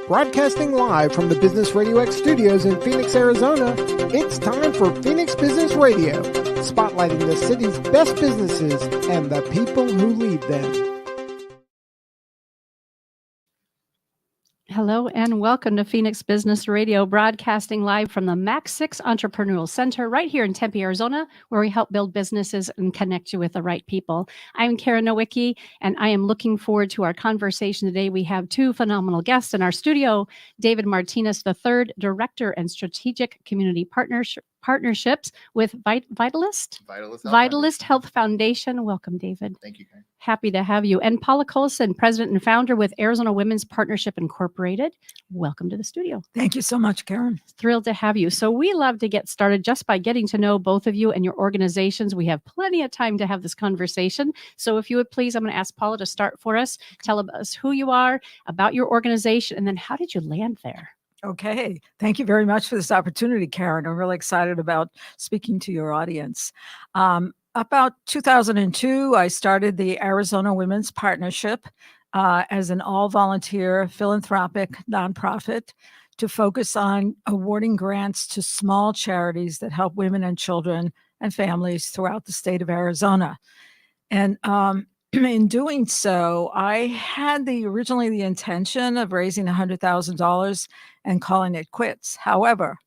Broadcasting live from the Business RadioX studios in Phoenix, Arizona, it's time for Phoenix Business Radio, spotlighting the city's best businesses and the people who lead them. Hello and welcome to Phoenix Business Radio, broadcasting live from the Max 6 Entrepreneurial Center right here in Tempe, Arizona, where we help build businesses and connect you with the right people. I'm Karen Nowicki, and I am looking forward to our conversation today. We have two phenomenal guests in our studio, David Martinez III, Director and Strategic Community Partnerships with Vitalist Health Foundation. Welcome, David. Thank you, Karen. Happy to have you. And Paula Cullison, President and Founder with Arizona Women's Partnership Incorporated. Welcome to the studio. Thank you so much, Karen. Thrilled to have you. So we love to get started just by getting to know both of you and your organizations. We have plenty of time to have this conversation. So if you would please, I'm going to ask Paula to start for us. Tell us who you are, about your organization, and then how did you land there? Okay. Thank you very much for this opportunity, Karen. I'm really excited about speaking to your audience. About 2002, I started the Arizona Women's Partnership as an all-volunteer philanthropic nonprofit to focus on awarding grants to small charities that help women and children and families throughout the state of Arizona. And in doing so, I had originally the intention of raising $100,000 and calling it quits. However,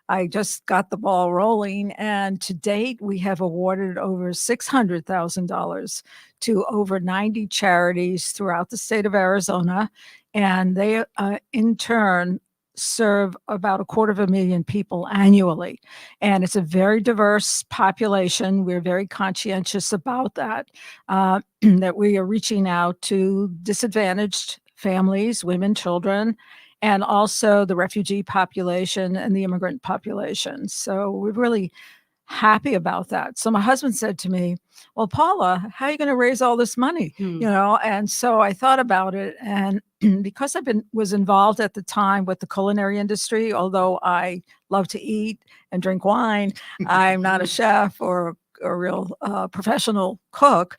I just got the ball rolling, and to date, we have awarded over $600,000 to over 90 charities throughout the state of Arizona, and they, in turn, serve about 250,000 people annually. And it's a very diverse population. We're very conscientious about that, that we are reaching out to disadvantaged families, women, children, and also the refugee population and the immigrant population. So we're really happy about that. So my husband said to me, well, Paula, how are you going to raise all this money? And so I thought about it. And because was involved at the time with the culinary industry, although I love to eat and drink wine, I'm not a chef or a real professional cook.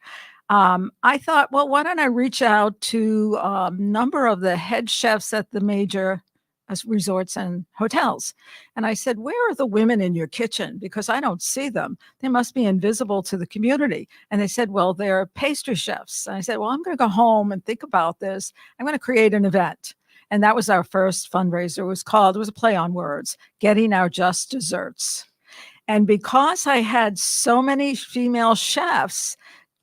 I thought, well, why don't I reach out to a number of the head chefs at the major resorts and hotels? And I said, where are the women in your kitchen? Because I don't see them. They must be invisible to the community. And they said, well, they're pastry chefs. And I said, well, I'm going to go home and think about this. I'm going to create an event. And that was our first fundraiser. It was a play on words, Getting Our Just Desserts. And because I had so many female chefs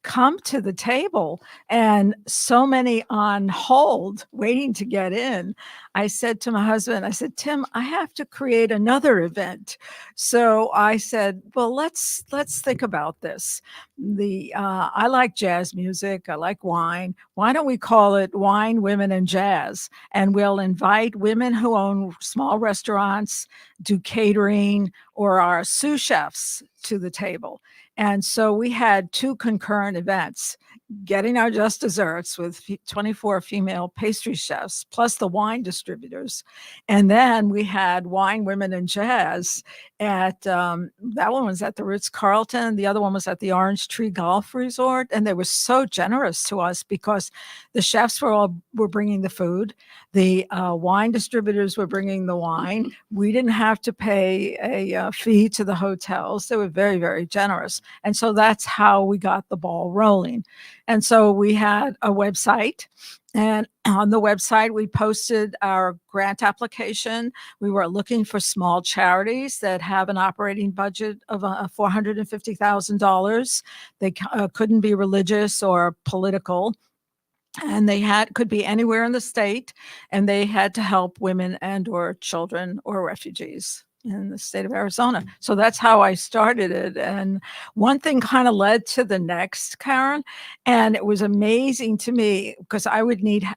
come to the table and so many on hold waiting to get in, I said to my husband, I said, Tim, I have to create another event. So I said, well, let's think about this. I like jazz music. I like wine. Why don't we call it Wine, Women, and Jazz? And we'll invite women who own small restaurants, do catering, or are sous chefs to the table. And so we had two concurrent events, Getting Our Just Desserts with 24 female pastry chefs, plus the wine distributors. And then we had Wine, Women, and Jazz at, that one was at the Ritz-Carlton. The other one was at the Orange Tree Golf Resort. And they were so generous to us because the chefs were bringing the food. The wine distributors were bringing the wine. We didn't have to pay a fee to the hotels. They were very, very generous. And so that's how we got the ball rolling. And so we had a website, and on the website, we posted our grant application. We were looking for small charities that have an operating budget of $450,000. They couldn't be religious or political. And they could be anywhere in the state, and they had to help women and or children or refugees in the state of Arizona. So that's how I started it. And one thing kind of led to the next, Karen. And it was amazing to me because I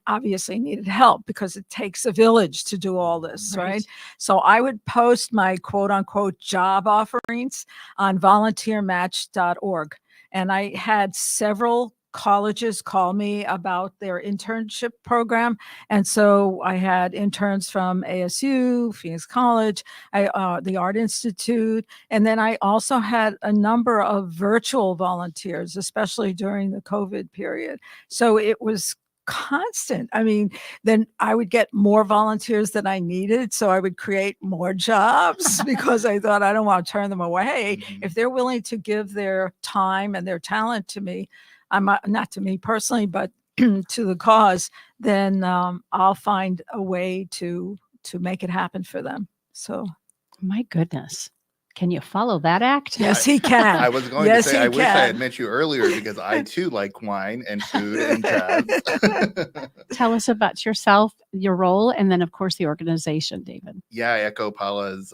obviously needed help because it takes a village to do all this, right? So I would post my quote unquote job offerings on volunteermatch.org. And I had several colleges call me about their internship program. And so I had interns from ASU, Phoenix College, the Art Institute, and then I also had a number of virtual volunteers, especially during the COVID period. So it was constant. I mean, then I would get more volunteers than I needed. So I would create more jobs because I thought I don't want to turn them away. If they're willing to give their time and their talent to me, I'm not to me personally, but to the cause, then I'll find a way to make it happen for them. So, my goodness. Can you follow that act? yes, he can. I was going to say, I wish I had met you earlier because I too like wine and food and jazz. Tell us about yourself, your role, and then, of course, the organization, David. Yeah, I echo Paula's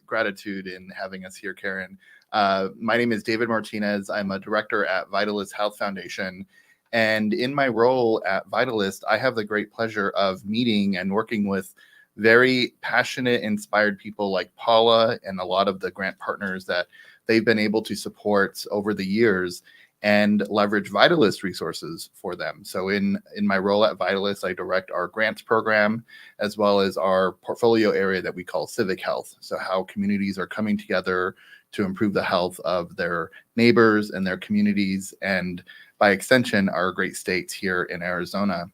gratitude in having us here, Karen. My name is David Martinez. I'm a director at Vitalist Health Foundation. And in my role at Vitalist, I have the great pleasure of meeting and working with very passionate, inspired people like Paula and a lot of the grant partners that they've been able to support over the years and leverage Vitalist resources for them. So in my role at Vitalist, I direct our grants program as well as our portfolio area that we call civic health. So how communities are coming together to improve the health of their neighbors and their communities, and by extension, our great states here in Arizona.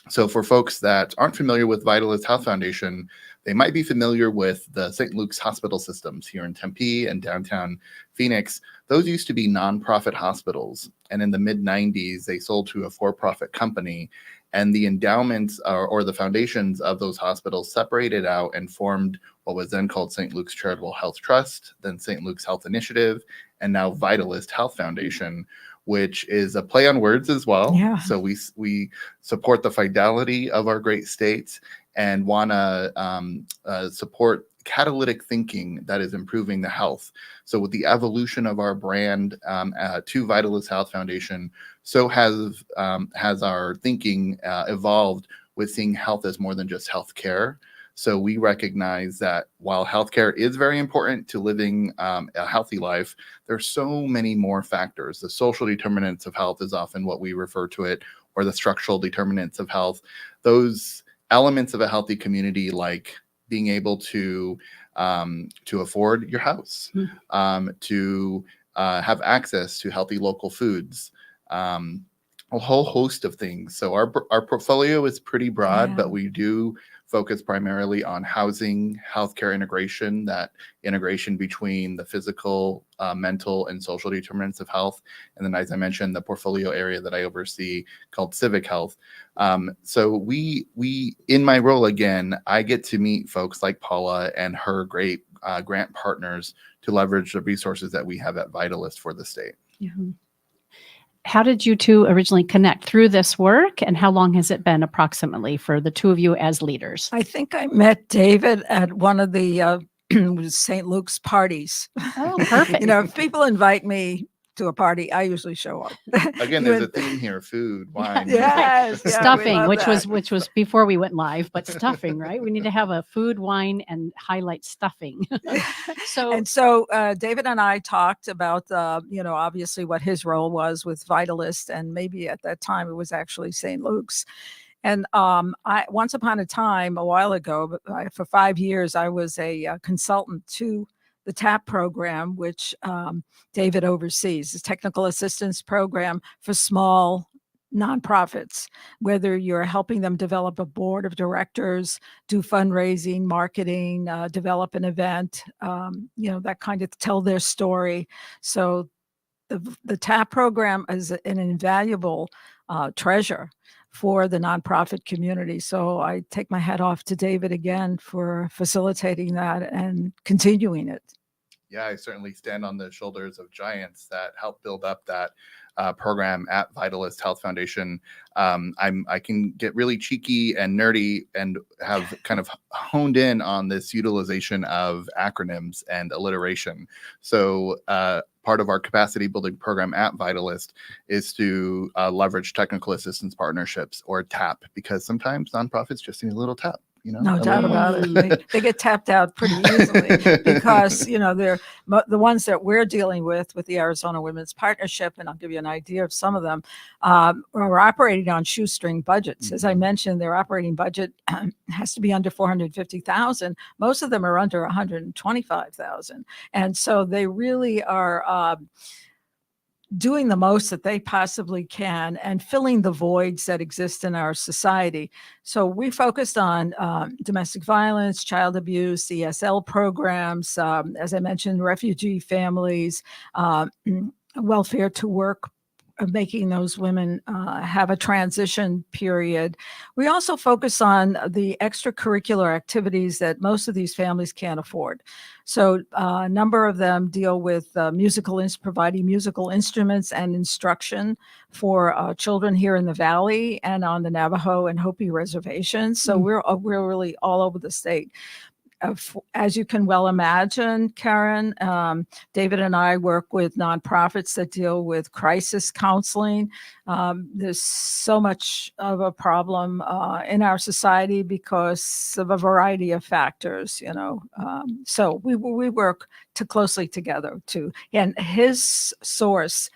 So for folks that aren't familiar with Vitalist Health Foundation, they might be familiar with the St. Luke's hospital systems here in Tempe and downtown Phoenix. Those used to be nonprofit hospitals. And in the mid-90s, they sold to a for-profit company. And the endowments or the foundations of those hospitals separated out and formed what was then called St. Luke's Charitable Health Trust, then St. Luke's Health Initiative, and now Vitalist Health Foundation, which is a play on words as well. Yeah. So we support the fidelity of our great states and want to support catalytic thinking that is improving the health. So with the evolution of our brand to Vitalist Health Foundation, so has our thinking evolved with seeing health as more than just health care. So we recognize that while healthcare is very important to living a healthy life, there's so many more factors. The social determinants of health is often what we refer to it, or the structural determinants of health. Those elements of a healthy community, like being able to afford your house, to have access to healthy local foods, a whole host of things. So our portfolio is pretty broad, but we do focus primarily on housing, healthcare integration, that integration between the physical, mental, and social determinants of health. And then, as I mentioned, the portfolio area that I oversee called civic health. So we in my role, again, I get to meet folks like Paula and her great grant partners to leverage the resources that we have at Vitalist for the state. Yeah. How did you two originally connect through this work, and how long has it been approximately for the two of you as leaders? I think I met David at one of the St. Luke's parties. Oh, perfect. If people invite me to a party, I usually show up. Again, there's a theme here: food, wine. Yes, stuffing, which was before we went live, but stuffing, right? We need to have a food, wine, and highlight stuffing. So David and I talked about, obviously what his role was with Vitalist, and maybe at that time it was actually St. Luke's. And I once upon a time, a while ago, for 5 years, I was a consultant to the TAP program, which David oversees, the Technical Assistance Program for small nonprofits, whether you're helping them develop a board of directors, do fundraising, marketing, develop an event, that kind of tell their story. So the TAP program is an invaluable treasure for the nonprofit community. So I take my hat off to David again for facilitating that and continuing it. Yeah, I certainly stand on the shoulders of giants that help build up that program at Vitalist Health Foundation. I can get really cheeky and nerdy and have kind of honed in on this utilization of acronyms and alliteration. So part of our capacity building program at Vitalist is to leverage technical assistance partnerships, or TAP, because sometimes nonprofits just need a little tap. No doubt about it. They get tapped out pretty easily because, they're the ones that we're dealing with the Arizona Women's Partnership. And I'll give you an idea of some of them. Are operating on shoestring budgets. Mm-hmm. As I mentioned, their operating budget has to be under $450,000. Most of them are under $125,000. And so they really are doing the most that they possibly can and filling the voids that exist in our society. So we focused on domestic violence, child abuse, ESL programs, as I mentioned, refugee families, welfare to work, making those women have a transition period. We also focus on the extracurricular activities that most of these families can't afford. So a number of them deal with providing musical instruments and instruction for children here in the Valley and on the Navajo and Hopi reservations. So we're really all over the state. As you can well imagine, Karen, David and I work with nonprofits that deal with crisis counseling. There's so much of a problem in our society because of a variety of factors, so we work closely together too. And his source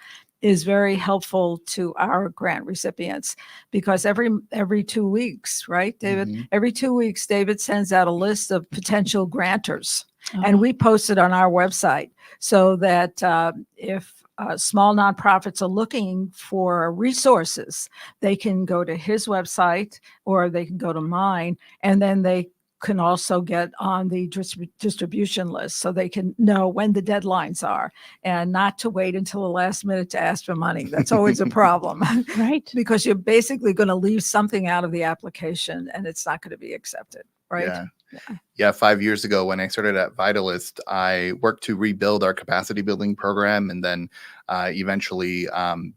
is very helpful to our grant recipients because every 2 weeks, right, David? Mm-hmm. Every 2 weeks, David sends out a list of potential grantors, and we post it on our website so that if small nonprofits are looking for resources, they can go to his website or they can go to mine, and then they can also get on the distribution list so they can know when the deadlines are and not to wait until the last minute to ask for money. That's always a problem. Right. Because you're basically going to leave something out of the application and it's not going to be accepted. Right. Yeah. 5 years ago, when I started at Vitalist, I worked to rebuild our capacity building program and then eventually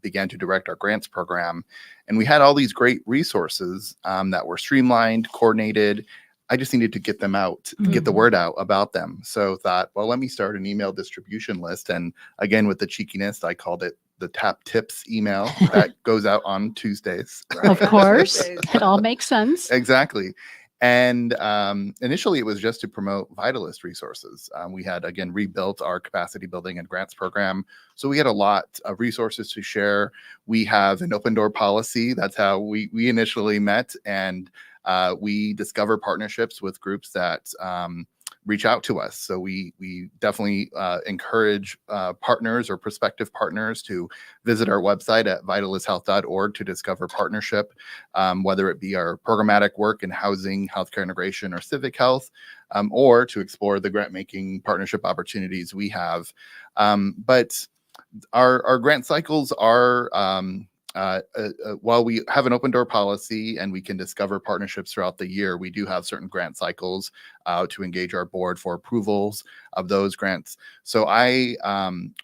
began to direct our grants program. And we had all these great resources that were streamlined, coordinated. I just needed to get them out, to get the word out about them. So thought, well, let me start an email distribution list. And again, with the cheekiness, I called it the Tap Tips email that goes out on Tuesdays. Of course, it all makes sense. Exactly. And initially, it was just to promote Vitalist resources. We had, again, rebuilt our capacity building and grants program. So we had a lot of resources to share. We have an open door policy. That's how we initially met. And we discover partnerships with groups that reach out to us. So we definitely encourage partners or prospective partners to visit our website at vitalisthealth.org to discover partnership, whether it be our programmatic work in housing, healthcare integration, or civic health, or to explore the grant making partnership opportunities we have. But our grant cycles are while we have an open door policy and we can discover partnerships throughout the year, we do have certain grant cycles to engage our board for approvals of those grants. So I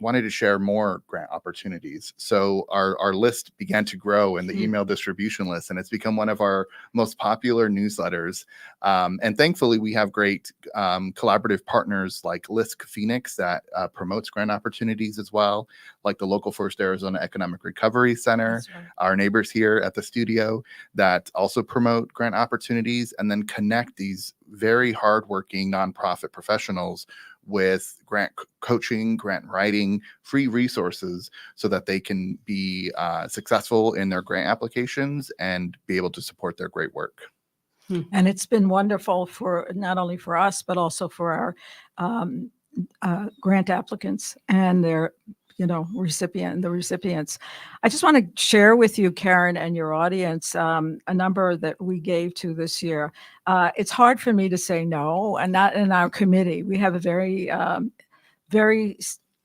wanted to share more grant opportunities. So our list began to grow in the email distribution list, and it's become one of our most popular newsletters. And thankfully, we have great collaborative partners like LISC Phoenix that promotes grant opportunities as well, like the local First Arizona Economic Recovery Center, right, our neighbors here at the studio that also promote grant opportunities and then connect these very hardworking nonprofit professionals with grant coaching, grant writing, free resources so that they can be successful in their grant applications and be able to support their great work. And it's been wonderful for not only for us, but also for our grant applicants and their recipients. I just want to share with you, Karen, and your audience, a number that we gave to this year. It's hard for me to say no, and not in our committee. We have a very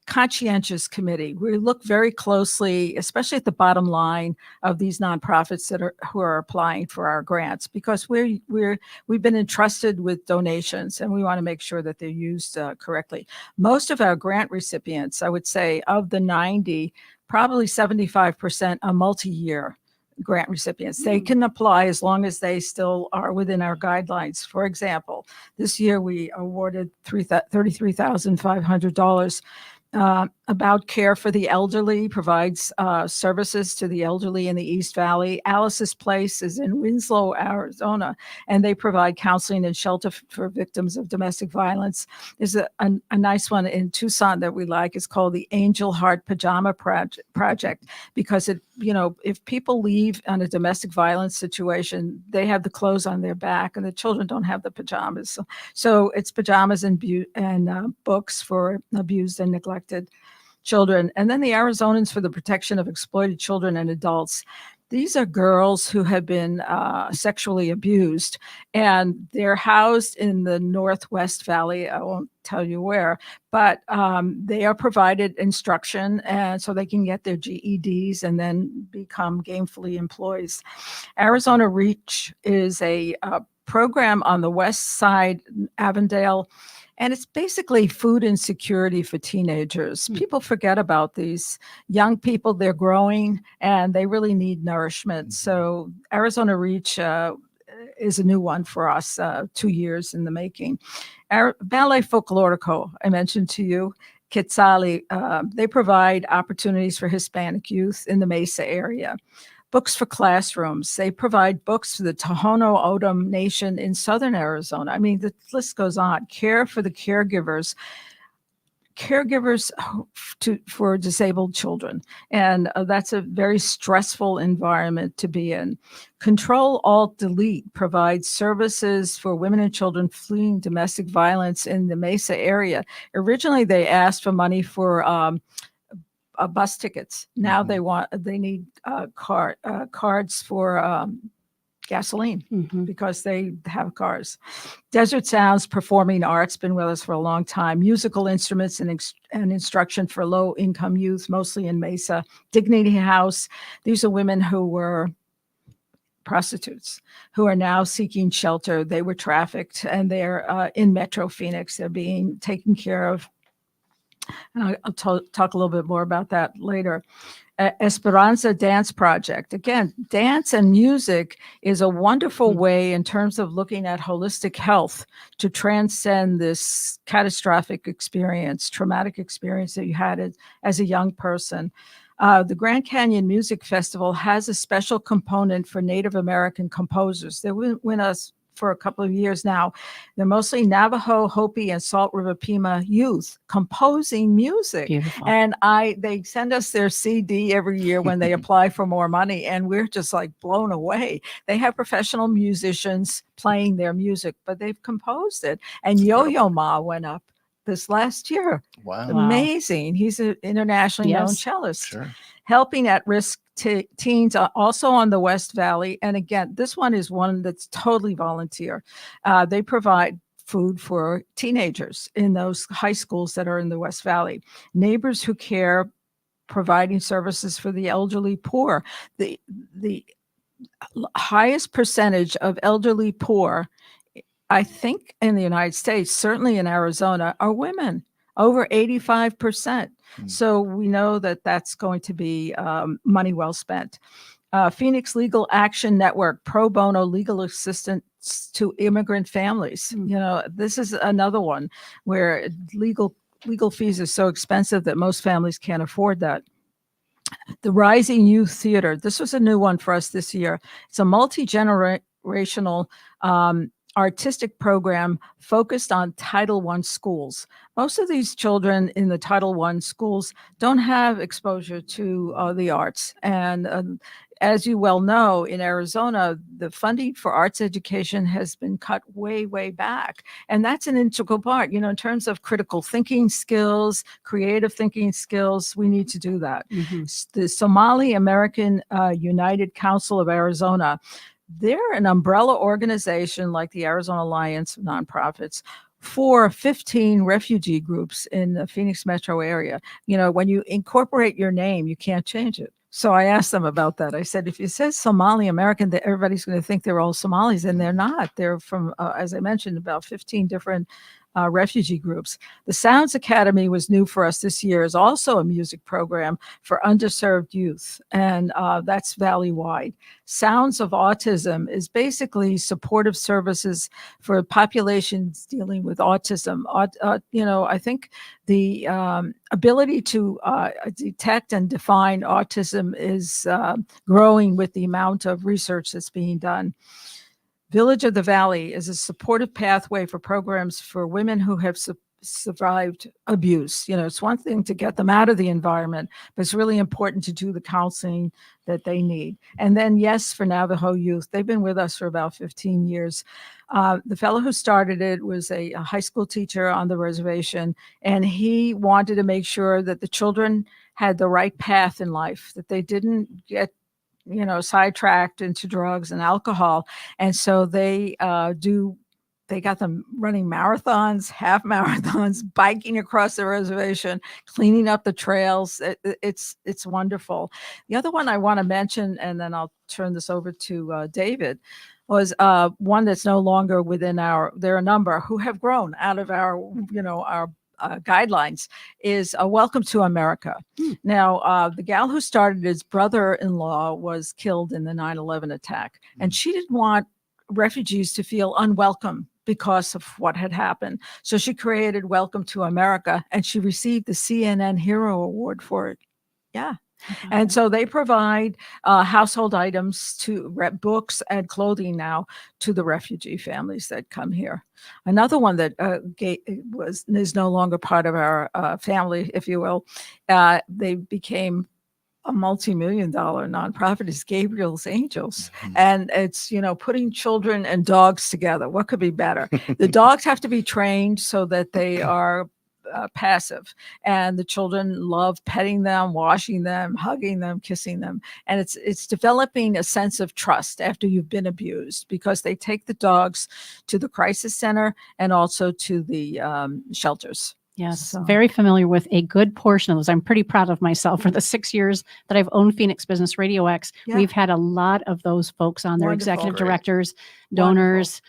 conscientious committee. We look very closely, especially at the bottom line of these nonprofits who are applying for our grants, because we've been entrusted with donations and we want to make sure that they're used correctly. Most of our grant recipients, I would say, of the 90, probably 75% are multi-year grant recipients. They can apply as long as they still are within our guidelines. For example, this year we awarded $33,500 About Care for the Elderly provides services to the elderly in the East Valley. Alice's Place is in Winslow, Arizona, and they provide counseling and shelter for victims of domestic violence. There's a nice one in Tucson that we like. It's called the Angel Heart Pajama Project, because if people leave on a domestic violence situation, they have the clothes on their back and the children don't have the pajamas. So it's pajamas and books for abused and neglected children. And then the Arizonans for the Protection of Exploited Children and Adults. These are girls who have been sexually abused, and they're housed in the Northwest Valley. I won't tell you where, but they are provided instruction, and so they can get their GEDs and then become gainfully employed. Arizona Reach is a program on the west side, Avondale, and it's basically food insecurity for teenagers. People forget about these young people. They're growing and they really need nourishment. So Arizona Reach is a new one for us, 2 years in the making. Ballet Folklorico, I mentioned to you, Quetzali, they provide opportunities for Hispanic youth in the Mesa area. Books for classrooms. They provide books for the Tohono O'odham Nation in southern Arizona. I mean, the list goes on. Care for the caregivers for disabled children. And that's a very stressful environment to be in. Control Alt Delete provides services for women and children fleeing domestic violence in the Mesa area. Originally, they asked for money for bus tickets. Now they need cards for gasoline because they have cars. Desert Sounds Performing Arts, been with us for a long time. Musical instruments and instruction for low-income youth, mostly in Mesa. Dignity House. These are women who were prostitutes who are now seeking shelter. They were trafficked, and they're in Metro Phoenix. They're being taken care of. And I'll talk a little bit more about that later. Esperanza Dance Project. Again, dance and music is a wonderful way in terms of looking at holistic health to transcend this catastrophic experience, traumatic experience that you had as a young person. The Grand Canyon Music Festival has a special component for Native American composers. They're with us for a couple of years now. They're mostly Navajo, Hopi, and Salt River Pima youth composing music. Beautiful. And they send us their CD every year when they apply for more money, and we're just like blown away. They have professional musicians playing their music, but they've composed it. And Yo-Yo Ma went up this last year. Wow. Amazing. He's an internationally known cellist. Sure. Helping at-risk teens also on the West Valley. And again, this one is one that's totally volunteer. They provide food for teenagers in those high schools that are in the West Valley. Neighbors Who Care, providing services for the elderly poor. The highest percentage of elderly poor, I think, in the United States, certainly in Arizona, are women, over 85%. So we know that that's going to be money well spent. Phoenix Legal Action Network, pro bono legal assistance to immigrant families. You know, this is another one where legal fees are so expensive that most families can't afford that. The Rising Youth Theater. This was a new one for us this year. It's a multi-generational artistic program focused on Title I schools. Most of these children in the Title I schools don't have exposure to the arts. And as you well know, in Arizona, the funding for arts education has been cut way, way back. And that's an integral part, you know, in terms of critical thinking skills, creative thinking skills, we need to do that. The Somali American United Council of Arizona, they're an umbrella organization like the Arizona Alliance of Nonprofits for 15 refugee groups in the Phoenix metro area. You know, when you incorporate your name, you can't change it. So I asked them about that. I said, if it says Somali American, that everybody's going to think they're all Somalis, and they're not. They're from, as I mentioned, about 15 different refugee groups. The Sounds Academy was new for us this year, is also a music program for underserved youth, and that's valley-wide. Sounds of Autism is basically supportive services for populations dealing with autism. You know, I think the ability to detect and define autism is growing with the amount of research that's being done. Village of the Valley is a supportive pathway for programs for women who have survived abuse. It's one thing to get them out of the environment, but it's really important to do the counseling that they need. And then, yes, for Navajo youth, they've been with us for about 15 years. The fellow who started it was a high school teacher on the reservation, and he wanted to make sure that the children had the right path in life, that they didn't get sidetracked into drugs and alcohol. And so they got them running marathons, half marathons, biking across the reservation, cleaning up the trails. It's wonderful. The other one I want to mention, and then I'll turn this over to David, was one that's no longer within there are a number who have grown out of our guidelines, is a Welcome to America. Now, the gal who started, his brother-in-law was killed in the 9/11 attack, and she didn't want refugees to feel unwelcome because of what had happened. So she created Welcome to America, and she received the CNN Hero Award for it. Yeah. And so they provide household items to books and clothing now to the refugee families that come here. Another one that is no longer part of our family, if you will. They became a multi-million-dollar nonprofit, is Gabriel's Angels. And it's, putting children and dogs together. What could be better? The dogs have to be trained so that they are passive, and the children love petting them, washing them, hugging them, kissing them. And it's developing a sense of trust after you've been abused, because they take the dogs to the crisis center and also to the shelters. Yes, So. very familiar with a good portion of those. I'm pretty proud of myself for the 6 years that I've owned Phoenix Business RadioX. Yeah. We've had a lot of those folks on there, Wonderful. executive Great. directors, donors,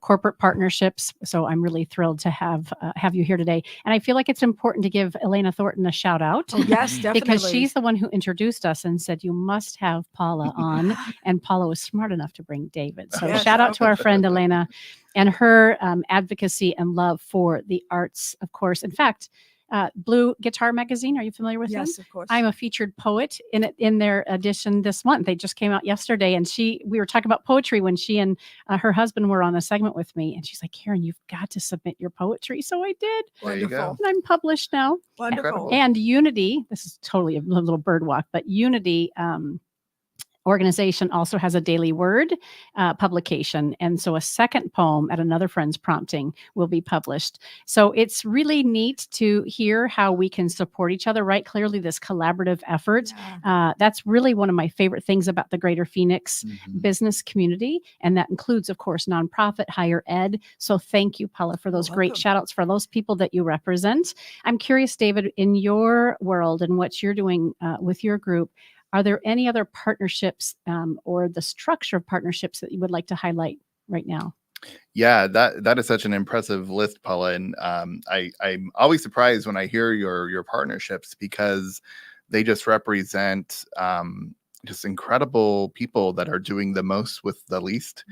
corporate partnerships. So I'm really thrilled to have you here today. And I feel like it's important to give Elena Thornton a shout out. Oh, yes, definitely. Because she's the one who introduced us and said, you must have Paula on. And Paula was smart enough to bring David. So Yes. shout out to our friend Elena and her advocacy and love for the arts, of course. In fact, Blue Guitar Magazine, are you familiar with them? Yes, of course. I'm a featured poet in their edition this month. They just came out yesterday, and we were talking about poetry when she and her husband were on a segment with me, and she's like, Karen, you've got to submit your poetry. So I did. There you go. And I'm published now. Wonderful. And Unity, this is totally a little bird walk, but Unity organization also has a daily word publication. And so a second poem at another friend's prompting will be published. So it's really neat to hear how we can support each other, right? Clearly this collaborative effort. Yeah. That's really one of my favorite things about the Greater Phoenix business community. And that includes, of course, nonprofit, higher ed. So thank you, Paula, for those great shout outs for those people that you represent. I'm curious, David, in your world and what you're doing with your group, are there any other partnerships or the structure of partnerships that you would like to highlight right now? Yeah, that is such an impressive list, Paula. And I'm always surprised when I hear your partnerships, because they just represent just incredible people that are doing the most with the least.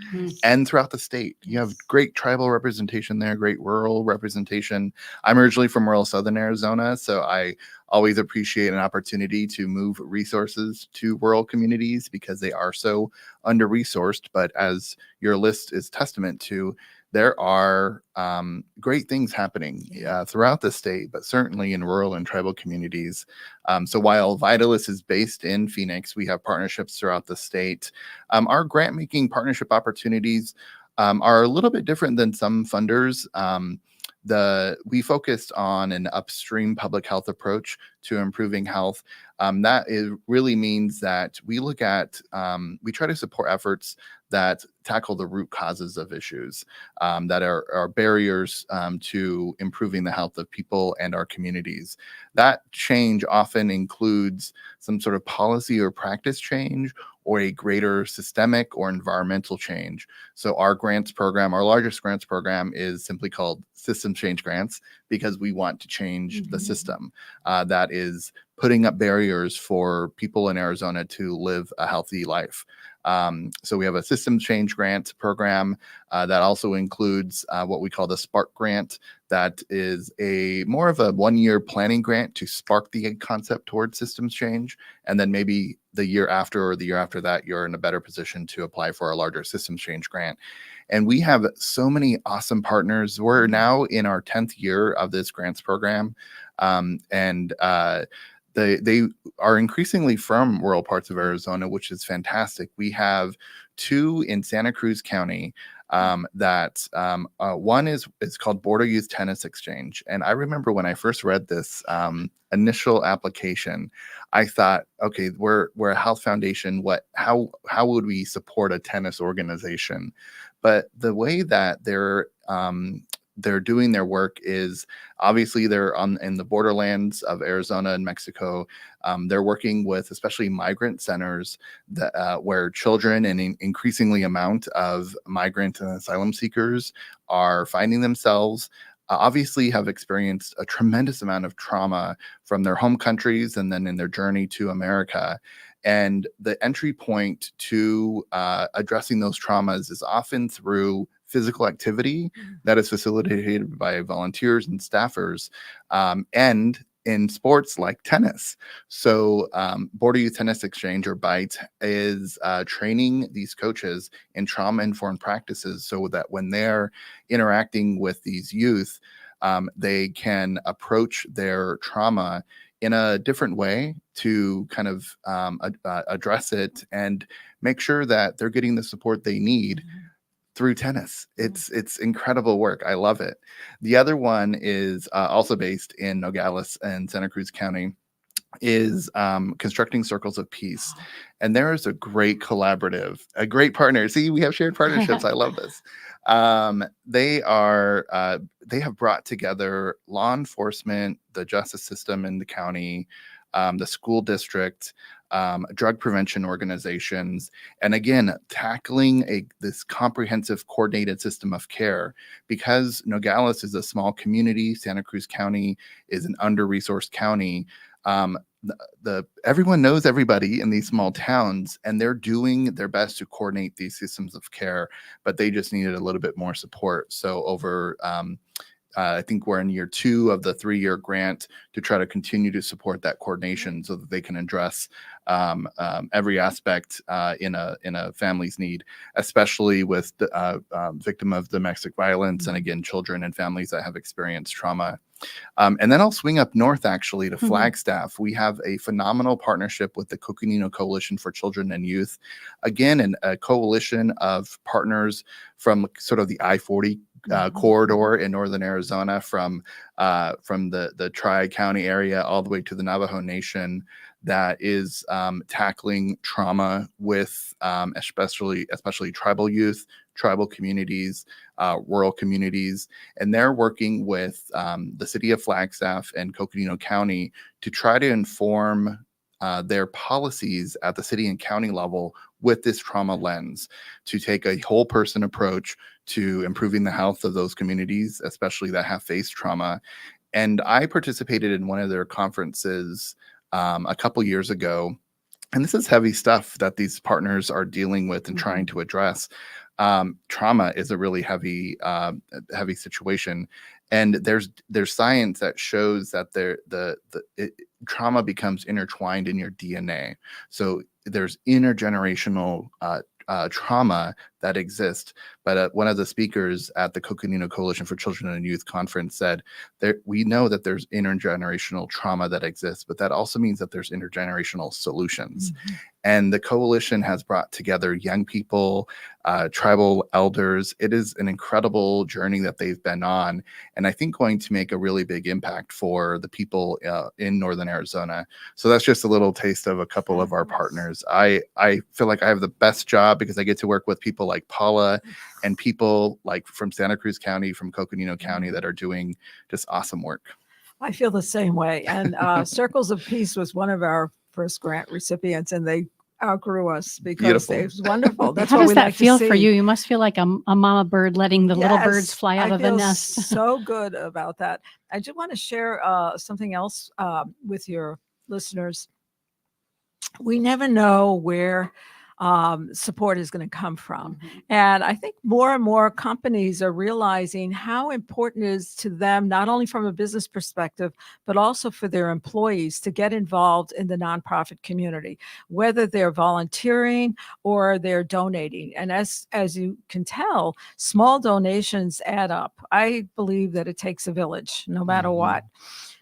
And throughout the state, you have great tribal representation there, great rural representation. I'm originally from rural southern Arizona, so I always appreciate an opportunity to move resources to rural communities because they are so under-resourced. But as your list is testament to, there are great things happening throughout the state, but certainly in rural and tribal communities. So while Vitalis is based in Phoenix, we have partnerships throughout the state. Our grant-making partnership opportunities are a little bit different than some funders. We focused on an upstream public health approach to improving health. Really means that we look at, we try to support efforts that tackle the root causes of issues that are barriers to improving the health of people and our communities. That change often includes some sort of policy or practice change, or a greater systemic or environmental change. So our grants program, our largest grants program, is simply called System Change Grants, because we want to change the system that is putting up barriers for people in Arizona to live a healthy life. So we have a System Change Grant program that also includes what we call the Spark Grant. That is more of a one-year planning grant to spark the concept towards systems change. And then maybe the year after or the year after that, you're in a better position to apply for a larger systems change grant. And we have so many awesome partners. We're now in our 10th year of this grants program. They are increasingly from rural parts of Arizona, which is fantastic. We have 2 in Santa Cruz County. One is called Border Youth Tennis Exchange. And I remember when I first read this initial application, I thought, okay, we're a health foundation. How would we support a tennis organization? But the way that they're doing their work is obviously they're in the borderlands of Arizona and Mexico. They're working with especially migrant centers that where children and increasingly amount of migrant and asylum seekers are finding themselves. Obviously have experienced a tremendous amount of trauma from their home countries and then in their journey to America. And the entry point to addressing those traumas is often through physical activity that is facilitated by volunteers and staffers, and in sports like tennis. So Border Youth Tennis Exchange, or BITE, is training these coaches in trauma-informed practices so that when they're interacting with these youth, they can approach their trauma in a different way to kind of address it and make sure that they're getting the support they need through tennis. It's incredible work. I love it. The other one is also based in Nogales and Santa Cruz County, is Constructing Circles of Peace. And there is a great collaborative, a great partner. See, we have shared partnerships. I love this. They have brought together law enforcement, the justice system in the county, the school district, drug prevention organizations, and again, tackling this comprehensive coordinated system of care. Because Nogales is a small community, Santa Cruz County is an under-resourced county. Everyone knows everybody in these small towns, and they're doing their best to coordinate these systems of care, but they just needed a little bit more support. So over I think we're in year 2 of the 3-year grant to try to continue to support that coordination so that they can address every aspect in a family's need, especially with the victim of domestic violence, and again, children and families that have experienced trauma. And then I'll swing up north actually to Flagstaff. We have a phenomenal partnership with the Coconino Coalition for Children and Youth. Again, a coalition of partners from sort of the I-40 corridor in northern Arizona, from the Tri-County area all the way to the Navajo Nation, that is tackling trauma with especially tribal youth, tribal communities, rural communities. And they're working with the city of Flagstaff and Coconino County to try to inform their policies at the city and county level with this trauma lens, to take a whole person approach to improving the health of those communities, especially that have faced trauma. And I participated in one of their conferences a couple years ago, and this is heavy stuff that these partners are dealing with and trying to address. Trauma is a really heavy situation, and there's science that shows that trauma becomes intertwined in your DNA. So there's intergenerational trauma that exists. But one of the speakers at the Coconino Coalition for Children and Youth conference said that we know that there's intergenerational trauma that exists, but that also means that there's intergenerational solutions. And the coalition has brought together young people, tribal elders. It is an incredible journey that they've been on, and I think going to make a really big impact for the people in northern Arizona. So that's just a little taste of a couple of our partners. I feel like I have the best job because I get to work with people like Paula and people like from Santa Cruz County, from Coconino County, that are doing just awesome work. I feel the same way. And Circles of Peace was one of our first grant recipients, and they outgrew us because it was wonderful. That's How what does we that like feel to see. for you? You must feel like a mama bird letting the little birds fly out of the nest. So good about that. I just want to share something else with your listeners. We never know where support is going to come from. Mhm. And I think more and more companies are realizing how important it is to them, not only from a business perspective, but also for their employees to get involved in the nonprofit community, whether they're volunteering or they're donating. And as you can tell, small donations add up. I believe that it takes a village, no matter what.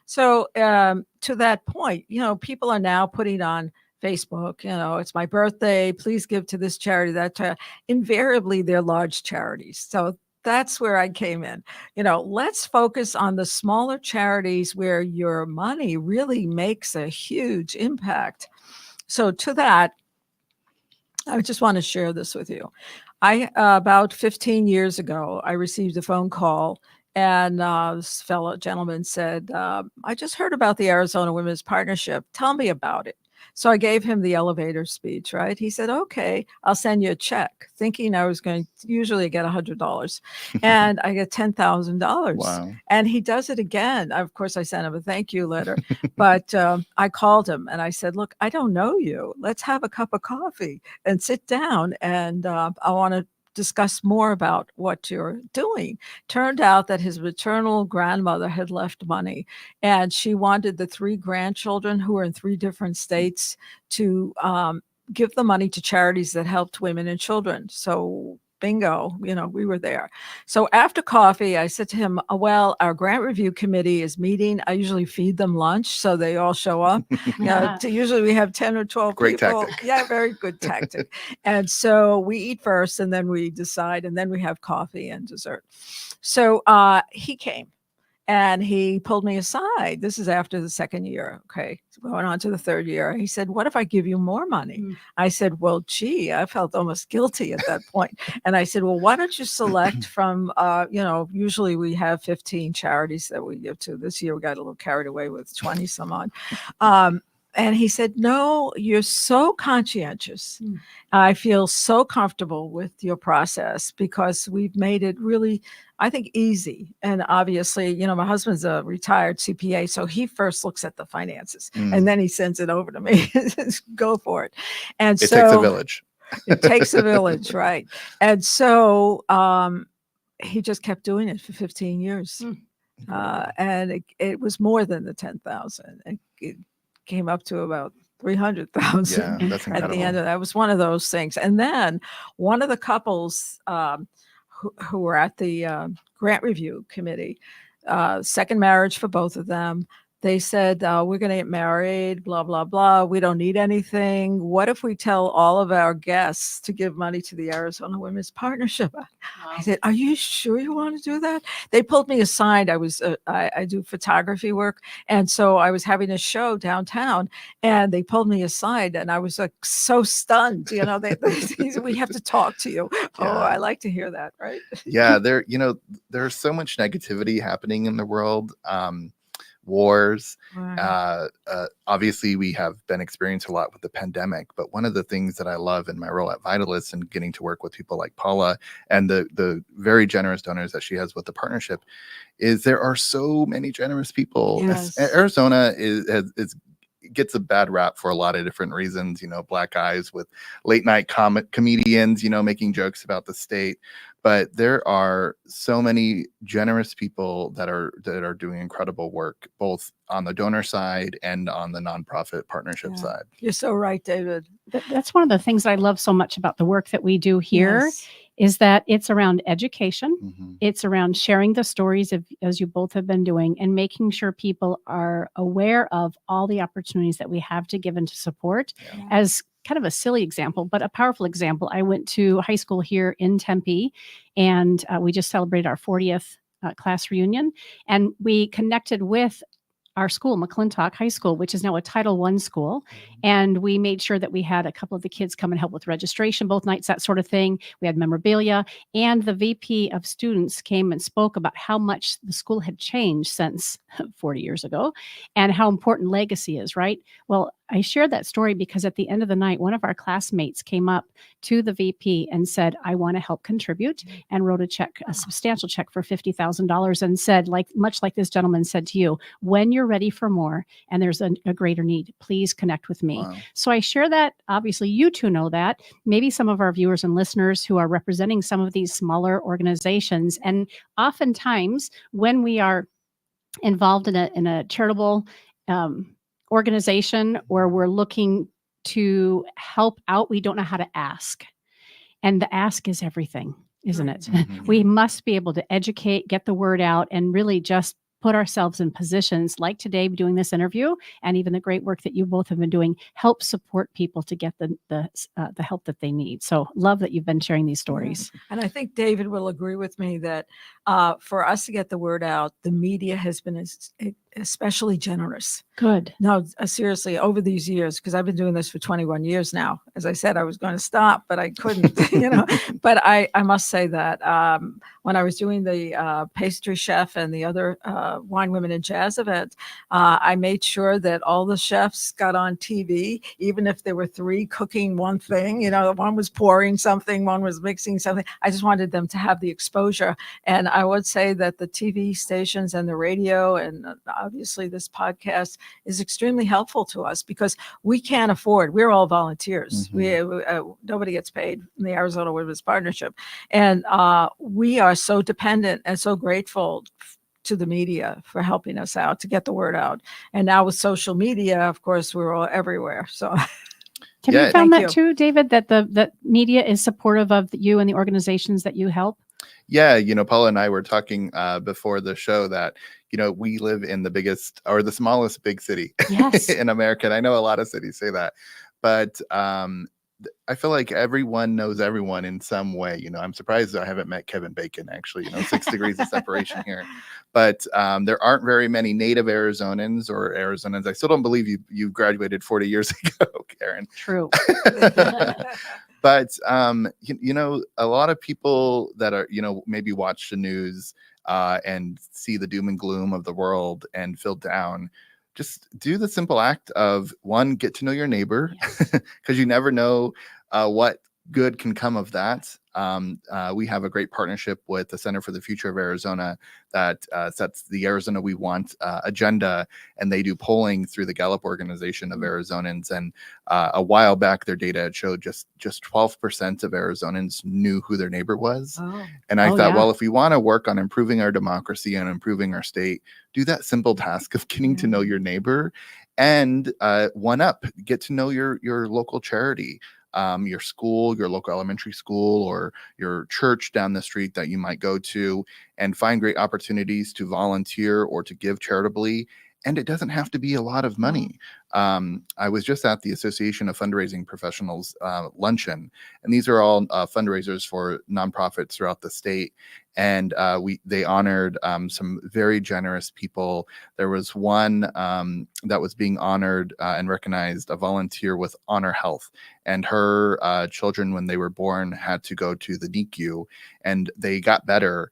So to that point, people are now putting on Facebook, it's my birthday, please give to this charity, that charity. Invariably, they're large charities. So that's where I came in. Let's focus on the smaller charities where your money really makes a huge impact. So to that, I just want to share this with you. About 15 years ago, I received a phone call, and this fellow gentleman said, I just heard about the Arizona Women's Partnership. Tell me about it. So I gave him the elevator speech, right? He said, okay, I'll send you a check, thinking I was going to usually get $100, and I get $10,000. Wow. And he does it again. Of course, I sent him a thank you letter, but I called him and I said, look, I don't know you. Let's have a cup of coffee and sit down, and I want to discuss more about what you're doing. Turned out that his maternal grandmother had left money, and she wanted the 3 grandchildren who were in 3 different states to give the money to charities that helped women and children. So bingo, we were there. So after coffee, I said to him, well, our grant review committee is meeting. I usually feed them lunch, so they all show up. Usually we have 10 or 12 Great people. tactic. Yeah, very good tactic. And so we eat first, and then we decide, and then we have coffee and dessert. So he came. And he pulled me aside. This is after the 2nd year. Okay. So going on to the 3rd year. He said, what if I give you more money? I said, well, gee, I felt almost guilty at that point. And I said, well, why don't you select from, usually we have 15 charities that we give to. This year we got a little carried away with 20 some odd. And he said, no, you're so conscientious. I feel so comfortable with your process because we've made it really, I think, easy. And obviously, my husband's a retired CPA, so he first looks at the finances and then he sends it over to me. Go for it. And It takes a village. It takes a village, right? And so he just kept doing it for 15 years. And it was more than the 10,000. It came up to about 300,000 Yeah, that's incredible. at the end of that. It was one of those things. And then one of the couples who were at the grant review committee, second marriage for both of them, they said, we're going to get married, blah, blah, blah. We don't need anything. What if we tell all of our guests to give money to the Arizona Women's Partnership? I said, are you sure you want to do that? They pulled me aside. I do photography work. And so I was having a show downtown, and they pulled me aside, and I was like so stunned. They said, we have to talk to you. Yeah. Oh, I like to hear that. Right. Yeah. There's so much negativity happening in the world. Wars. Right. Obviously, we have been experiencing a lot with the pandemic, but one of the things that I love in my role at Vitalis and getting to work with people like Paula and the very generous donors that she has with the partnership is there are so many generous people. Yes. Arizona gets a bad rap for a lot of different reasons, black guys with late night comedians, making jokes about the state. But there are so many generous people that are doing incredible work, both on the donor side and on the nonprofit partnership side. You're so right, David. That's one of the things that I love so much about the work that we do here. Yes. Is that it's around education. Mm-hmm. It's around sharing the stories as you both have been doing, and making sure people are aware of all the opportunities that we have to give and to support. Yeah. As kind of a silly example, but a powerful example, I went to high school here in Tempe, and we just celebrated our 40th class reunion, and we connected with our school, McClintock High School, which is now a Title I school. And we made sure that we had a couple of the kids come and help with registration both nights, that sort of thing. We had memorabilia, and the VP of students came and spoke about how much the school had changed since 40 years ago and how important legacy is, right? Well, I shared that story because at the end of the night, one of our classmates came up to the VP and said, I want to help contribute, and wrote a check, a substantial check for $50,000, and said, much like this gentleman said to you, when you're ready for more and there's a greater need, please connect with me. Wow. So I share that. Obviously, you two know that. Maybe some of our viewers and listeners who are representing some of these smaller organizations. And oftentimes when we are involved in a charitable organization, or we're looking to help out, we don't know how to ask. And the ask is everything, isn't it? Mhm. We must be able to educate, get the word out, and really just put ourselves in positions like today doing this interview, and even the great work that you both have been doing, help support people to get the help that they need. So love that you've been sharing these stories. And I think David will agree with me that for us to get the word out, the media has been especially generous. Good. No, seriously, over these years, because I've been doing this for 21 years now. As I said, I was going to stop, but I couldn't, But I must say that when I was doing the pastry chef and the other wine, women, and jazz event, I made sure that all the chefs got on TV, even if there were three cooking one thing. One was pouring something, one was mixing something. I just wanted them to have the exposure. And I would say that the TV stations and the radio and obviously this podcast is extremely helpful to us because we can't afford, we're all volunteers. Mm-hmm. Nobody gets paid in the Arizona Women's Partnership. And we are so dependent and so grateful to the media for helping us out to get the word out. And now with social media, of course, we're all everywhere. So have you found that too, David, that the media is supportive of you and the organizations that you help? Yeah, Paula and I were talking before the show that, we live in the biggest or the smallest big city in America. And I know a lot of cities say that, but I feel like everyone knows everyone in some way. I'm surprised I haven't met Kevin Bacon, actually, 6 degrees of separation here. But there aren't very many native Arizonans or Arizonans. I still don't believe you graduated 40 years ago, Karen. True. But, a lot of people that are, maybe watch the news and see the doom and gloom of the world and feel down. Just do the simple act of, one, get to know your neighbor, because you never know what good can come of that. We have a great partnership with the Center for the Future of Arizona that sets the Arizona We Want agenda, and they do polling through the Gallup organization of Arizonans. And a while back, their data showed just 12% of Arizonans knew who their neighbor was. And I thought, well, if we want to work on improving our democracy and improving our state, do that simple task of getting to know your neighbor, and one up, get to know your local charity. Your school, your local elementary school, or your church down the street that you might go to, and find great opportunities to volunteer or to give charitably. And it doesn't have to be a lot of money. I was just at the Association of Fundraising Professionals luncheon, and these are all fundraisers for nonprofits throughout the state. And they honored some very generous people. There was one that was being honored and recognized, a volunteer with Honor Health, and her children, when they were born, had to go to the NICU, and they got better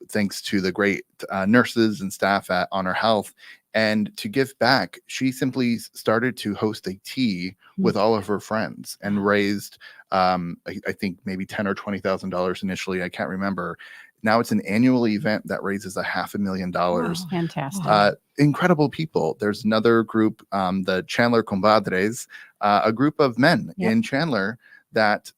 thanks to the great nurses and staff at Honor Health. And to give back, she simply started to host a tea with all of her friends and raised, I think, maybe $10,000 or $20,000 initially. I can't remember. Now it's an annual event that raises $500,000. Wow, fantastic. Incredible people. There's another group, the Chandler Compadres, a group of men in Chandler that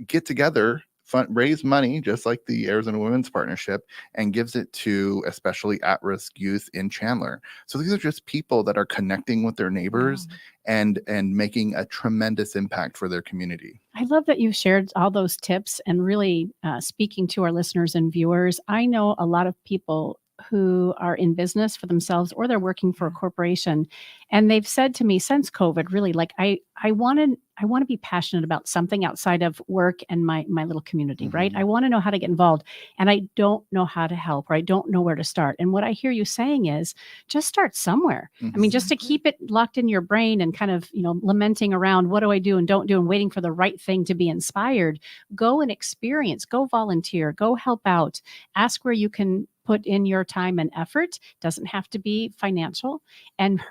get together, raise money, just like the Arizona Women's Partnership, and gives it to especially at-risk youth in Chandler. So these are just people that are connecting with their neighbors and making a tremendous impact for their community. I love that you've shared all those tips and really speaking to our listeners and viewers. I know a lot of people who are in business for themselves, or they're working for a corporation, and they've said to me since COVID, really, like, I want to be passionate about something outside of work and my little community, right? I want to know how to get involved, and I don't know how to help, or I don't know where to start. And what I hear you saying is just start somewhere. I mean, just to keep it locked in your brain and kind of, lamenting around, what do I do and don't do, and waiting for the right thing to be inspired. Go and experience, go volunteer, go help out, ask where you can put in your time and effort. Doesn't have to be financial, and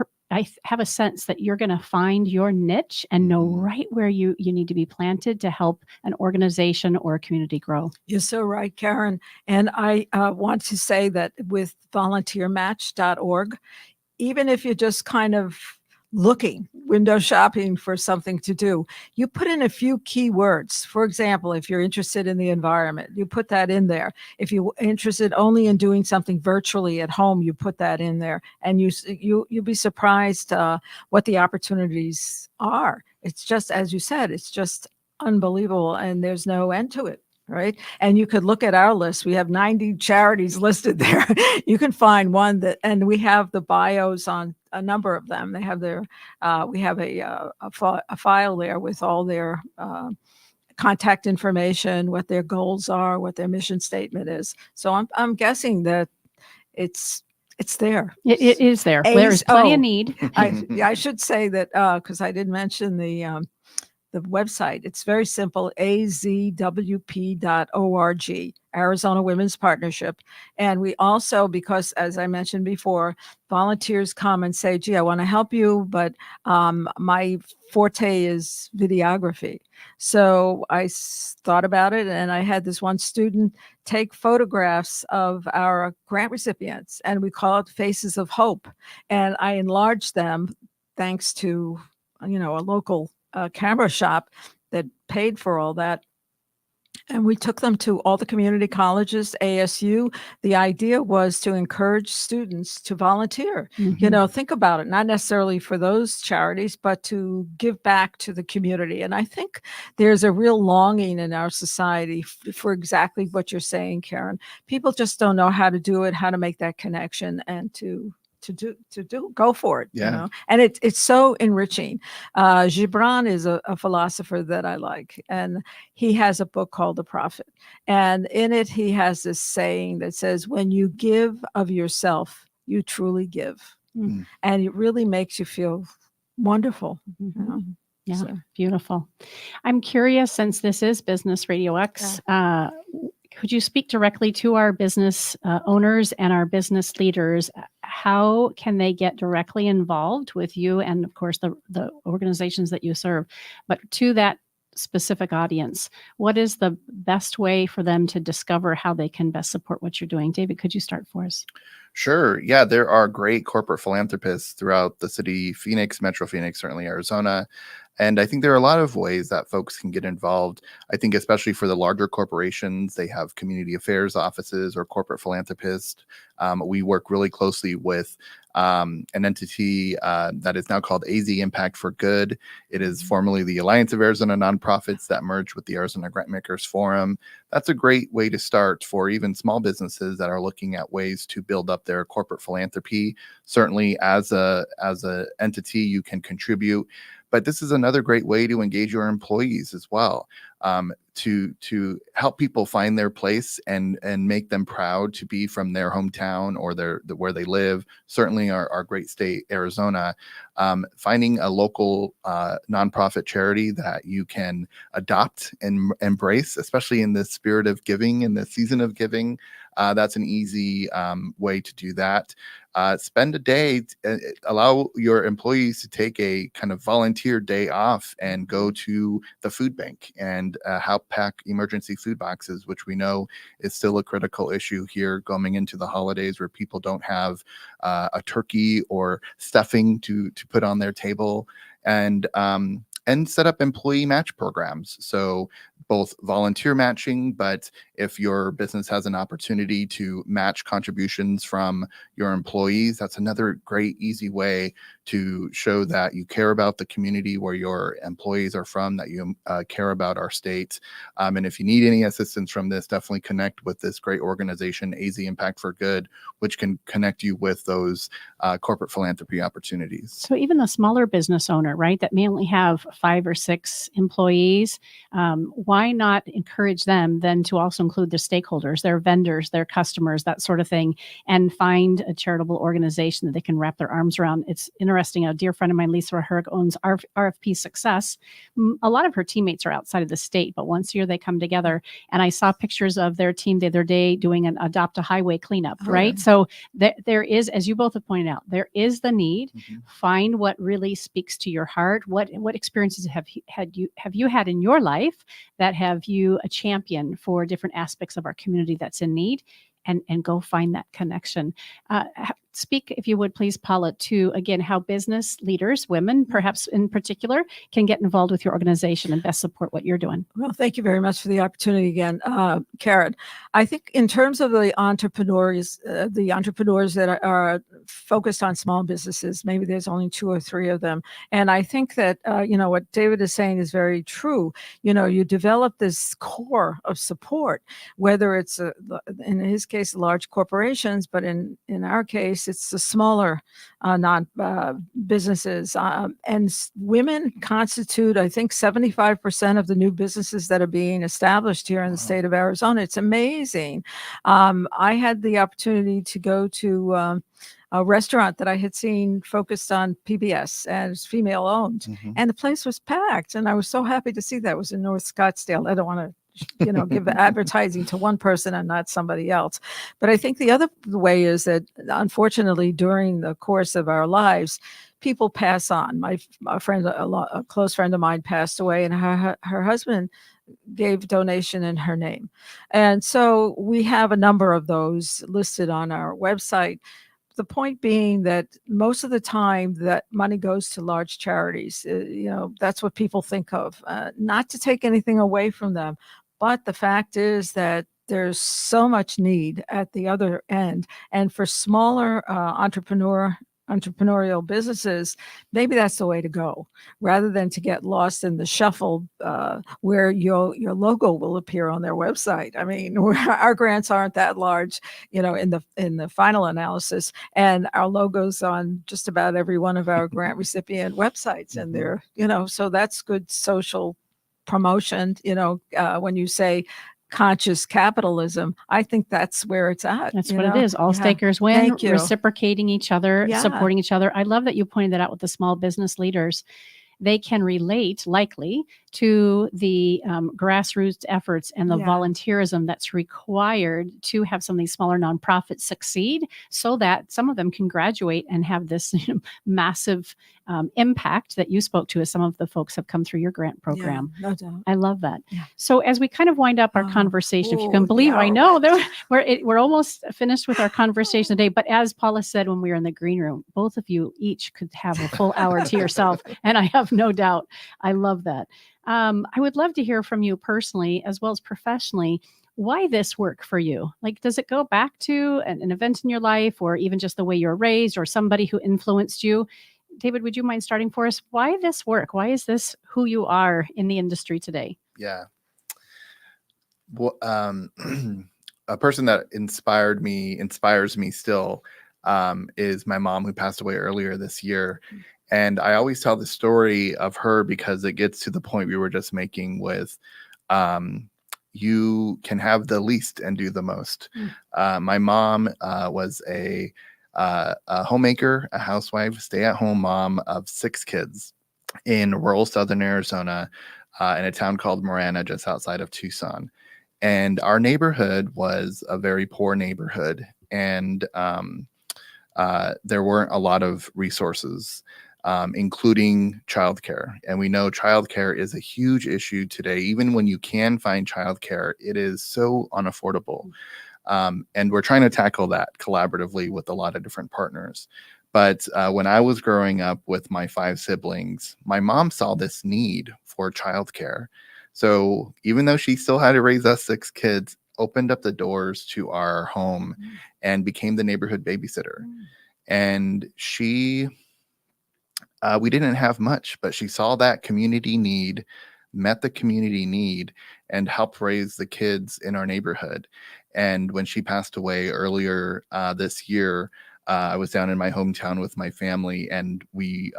have a sense that you're going to find your niche and know Mhm. right where you need to be planted to help an organization or a community grow. You're so right, Karen. And I want to say that with volunteermatch.org, even if you're just kind of looking, window shopping for something to do, you put in a few keywords. For example, if you're interested in the environment, you put that in there. If you're interested only in doing something virtually at home, you put that in there, and you'll be surprised what the opportunities are. It's just, as you said, it's just unbelievable, and there's no end to it. Right. And you could look at our list. We have 90 charities listed there. You can find one and we have the bios on a number of them. They have we have a file there with all their contact information, what their goals are, what their mission statement is. So I'm guessing that it's there. It is there. There is plenty of need. I should say that because I did mention the website. It's very simple, azwp.org, Arizona Women's Partnership. And we also, because as I mentioned before, volunteers come and say, gee, I want to help you, but my forte is videography. So I thought about it, and I had this one student take photographs of our grant recipients, and we call it Faces of Hope. And I enlarged them thanks to, a local camera shop that paid for all that. And we took them to all the community colleges, ASU. The idea was to encourage students to volunteer. Mhm. Think about it, not necessarily for those charities, but to give back to the community. And I think there's a real longing in our society for exactly what you're saying, Karen. People just don't know how to do it, how to make that connection, and to go for it. Yeah. And it's so enriching. Gibran is a philosopher that I like, and he has a book called The Prophet, and in it he has this saying that says, when you give of yourself, you truly give. Mm. And it really makes you feel wonderful. Mhm. Yeah, So. beautiful. I'm curious, since this is Business Radio X, could you speak directly to our business owners and our business leaders? How can they get directly involved with you and, of course, the organizations that you serve? But to that specific audience, what is the best way for them to discover how they can best support what you're doing? David, could you start for us? Sure. Yeah, there are great corporate philanthropists throughout the city, Phoenix, Metro Phoenix, certainly Arizona. And I think there are a lot of ways that folks can get involved. I think especially for the larger corporations, they have community affairs offices or corporate philanthropists. We work really closely with an entity that is now called AZ Impact for Good. It is formerly the Alliance of Arizona Nonprofits that merged with the Arizona Grantmakers Forum. That's a great way to start for even small businesses that are looking at ways to build up their corporate philanthropy. Certainly, as a entity, you can contribute. But this is another great way to engage your employees as well, to help people find their place and make them proud to be from their hometown or where they live. Certainly, our great state, Arizona. Finding a local nonprofit charity that you can adopt and embrace, especially in the spirit of giving, in the season of giving. That's an easy way to do that. Spend a day, allow your employees to take a kind of volunteer day off and go to the food bank and help pack emergency food boxes, which we know is still a critical issue here going into the holidays, where people don't have a turkey or stuffing to put on their table. And set up employee match programs. So both volunteer matching, but if your business has an opportunity to match contributions from your employees, that's another great, easy way to show that you care about the community where your employees are from, that you care about our state. And if you need any assistance from this, definitely connect with this great organization, AZ Impact for Good, which can connect you with those corporate philanthropy opportunities. So even the smaller business owner, right, that may only have 5 or 6 employees, why not encourage them then to also include their stakeholders, their vendors, their customers, that sort of thing, and find a charitable organization that they can wrap their arms around? It's interesting. A dear friend of mine, Lisa Herg, owns RFP Success. A lot of her teammates are outside of the state, but once a year they come together. And I saw pictures of their team the other day doing an Adopt a Highway cleanup, right? Yeah. So there is, as you both have pointed out, there is the need. Mm-hmm. Find what really speaks to your heart. What experiences have you had in your life that have you a champion for different aspects of our community that's in need? And go find that connection. Speak, if you would, please, Paula, to, again, how business leaders, women perhaps in particular, can get involved with your organization and best support what you're doing. Well, thank you very much for the opportunity again, Karen. I think in terms of the entrepreneurs that are focused on small businesses, maybe there's only 2 or 3 of them. And I think that, what David is saying is very true. You develop this core of support, whether it's, in his case, large corporations, but in our case, it's the smaller businesses. And women constitute, I think, 75% of the new businesses that are being established here in the state of Arizona. It's amazing. I had the opportunity to go to a restaurant that I had seen focused on PBS and it's female owned, and the place was packed. And I was so happy to see that. It was in North Scottsdale. I don't want to give advertising to one person and not somebody else. But I think the other way is that, unfortunately, during the course of our lives, people pass on. A close friend of mine passed away, and her husband gave donation in her name. And so we have a number of those listed on our website. The point being that most of the time that money goes to large charities. That's what people think of. Not to take anything away from them, but the fact is that there's so much need at the other end. And for smaller entrepreneurial businesses, maybe that's the way to go, rather than to get lost in the shuffle where your logo will appear on their website. I mean, our grants aren't that large, in the final analysis, and our logo's on just about every one of our grant recipient websites, and they're, so that's good social promotion. When you say conscious capitalism, I think that's where it's at. That's what it is. All stakers win. Thank you. Reciprocating each other, supporting each other. I love that you pointed that out with the small business leaders. They can relate likely to the grassroots efforts and the volunteerism that's required to have some of these smaller nonprofits succeed, so that some of them can graduate and have this massive impact that you spoke to, as some of the folks have come through your grant program. Yeah, no doubt. I love that. Yeah. So as we kind of wind up our conversation, if you can believe, I know that we're almost finished with our conversation today, but as Paula said when we were in the green room, both of you each could have a full hour to yourself, and I have no doubt. I love that. I would love to hear from you personally, as well as professionally, why this work for you. Like, does it go back to an event in your life, or even just the way you're raised, or somebody who influenced you? David, would you mind starting for us? Why this work? Why is this who you are in the industry today? Yeah. Well, a person that inspires me still, is my mom, who passed away earlier this year. And I always tell the story of her because it gets to the point we were just making with, you can have the least and do the most. My mom was a homemaker, a housewife, stay-at-home mom of 6 kids in rural southern Arizona, in a town called Marana, just outside of Tucson. And our neighborhood was a very poor neighborhood, and there weren't a lot of resources, including childcare. And we know childcare is a huge issue today. Even when you can find childcare, it is so unaffordable. And we're trying to tackle that collaboratively with a lot of different partners. But when I was growing up with my 5 siblings, my mom saw this need for childcare. So even though she still had to raise us 6 kids, opened up the doors to our home and became the neighborhood babysitter. And we didn't have much, but she saw that community need, met the community need, and helped raise the kids in our neighborhood. And when she passed away earlier this year, I was down in my hometown with my family, and we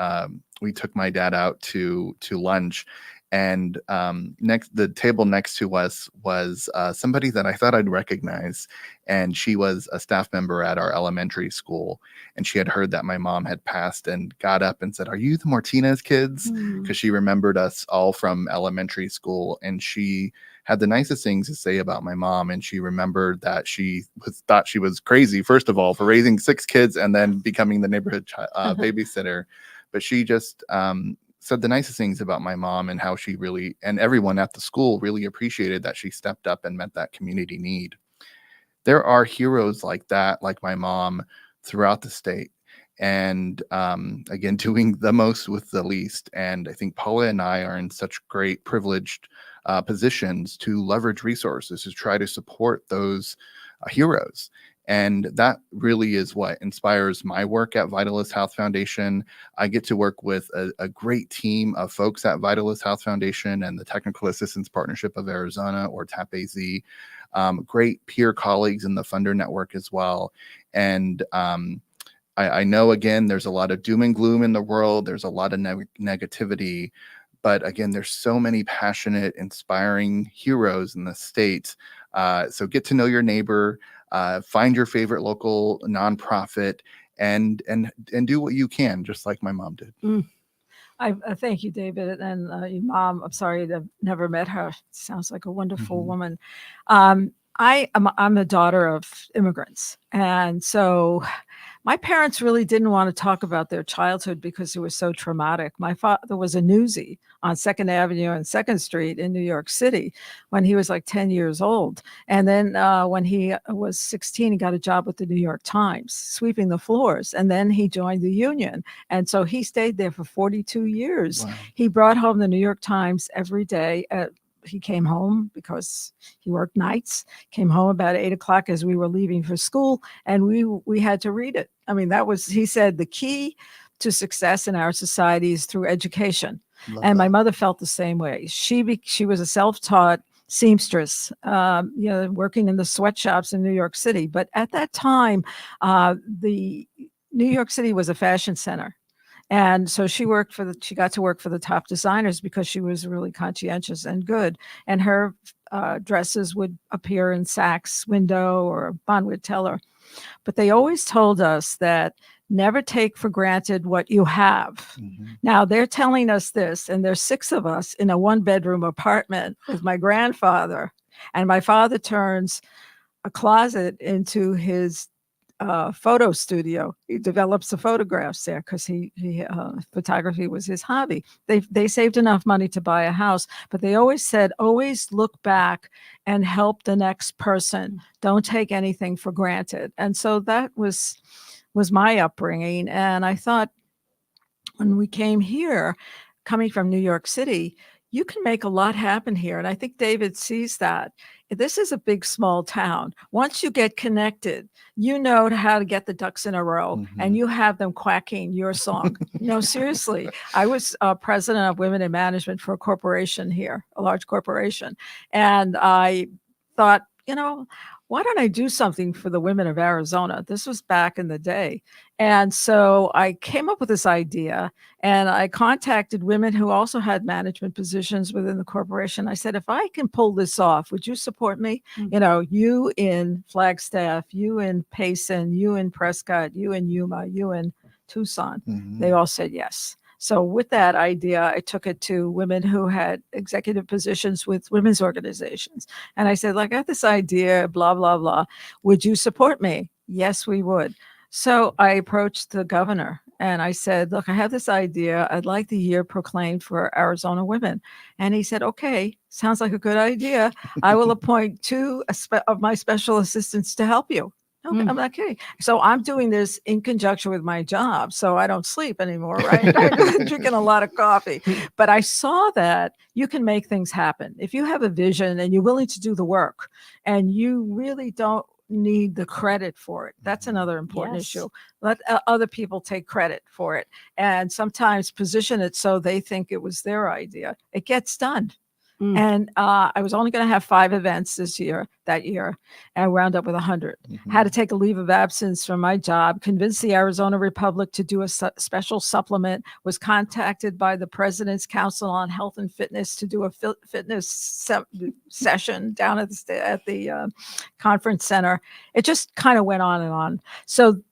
took my dad out to lunch. And the table next to us was somebody that I thought I'd recognize, and she was a staff member at our elementary school. And she had heard that my mom had passed, and got up and said, "Are you the Martinez kids?" Because she remembered us all from elementary school. And she had the nicest things to say about my mom. And she remembered that she thought she was crazy, first of all, for raising 6 kids and then becoming the neighborhood babysitter. But she just said the nicest things about my mom, and how she really, and everyone at the school really appreciated that she stepped up and met that community need. There are heroes like that, like my mom, throughout the state. And again, doing the most with the least. And I think Paula and I are in such great privileged positions to leverage resources to try to support those heroes. And that really is what inspires my work at Vitalist Health Foundation. I get to work with a great team of folks at Vitalist Health Foundation and the Technical Assistance Partnership of Arizona, or TAP-AZ. Great peer colleagues in the funder network as well. And I know, again, there's a lot of doom and gloom in the world. There's a lot of negativity. But again, there's so many passionate, inspiring heroes in the state. So get to know your neighbor, find your favorite local nonprofit, and do what you can, just like my mom did. I thank you, David. And your mom, I'm sorry I've never met her. Sounds like a wonderful woman. I'm a daughter of immigrants. And so my parents really didn't want to talk about their childhood because it was so traumatic. My father was a newsie on 2nd Avenue and 2nd Street in New York City when he was like 10 years old. And then when he was 16, he got a job with the New York Times, sweeping the floors. And then he joined the union. And so he stayed there for 42 years. Wow. He brought home the New York Times every day. He came home because he worked nights, came home about 8 o'clock as we were leaving for school, and we had to read it. I mean, he said the key to success in our society is through education. And my mother felt the same way. She was a self-taught seamstress, working in the sweatshops in New York City. But at that time, the New York City was a fashion center. And so she got to work for the top designers because she was really conscientious and good. And her dresses would appear in Saks Window or Bonwit Teller. But they always told us that never take for granted what you have. Now they're telling us this, and there's 6 of us in a 1-bedroom apartment with my grandfather. And my father turns a closet into his photo studio. He develops the photographs there because photography was his hobby. They saved enough money to buy a house, but they always said, always look back and help the next person. Don't take anything for granted. And so that was my upbringing. And I thought, when we came here, coming from New York City, you can make a lot happen here. And I think David sees that. This is a big, small town. Once you get connected, you know how to get the ducks in a row, and you have them quacking your song. No, seriously. I was president of Women in Management for a corporation here, a large corporation. And I thought, why don't I do something for the women of Arizona? This was back in the day. And so I came up with this idea, and I contacted women who also had management positions within the corporation. I said, if I can pull this off, would you support me? You in Flagstaff, you in Payson, you in Prescott, you in Yuma, you in Tucson. They all said yes. So with that idea, I took it to women who had executive positions with women's organizations. And I said, I got this idea, blah, blah, blah. Would you support me? Yes, we would. So I approached the governor and I said, look, I have this idea. I'd like the year proclaimed for Arizona women. And he said, okay, sounds like a good idea. I will appoint 2 of my special assistants to help you. Okay, I'm not kidding. So I'm doing this in conjunction with my job, so I don't sleep anymore, right? I'm drinking a lot of coffee. But I saw that you can make things happen. If you have a vision and you're willing to do the work, and you really don't need the credit for it. That's another important issue. Let other people take credit for it. And sometimes position it so they think it was their idea. It gets done. And I was only going to have 5 events that year, and I wound up with 100. Had to take a leave of absence from my job, convinced the Arizona Republic to do a special supplement, was contacted by the President's Council on Health and Fitness to do a fitness session down at the conference center. It just kind of went on and on. So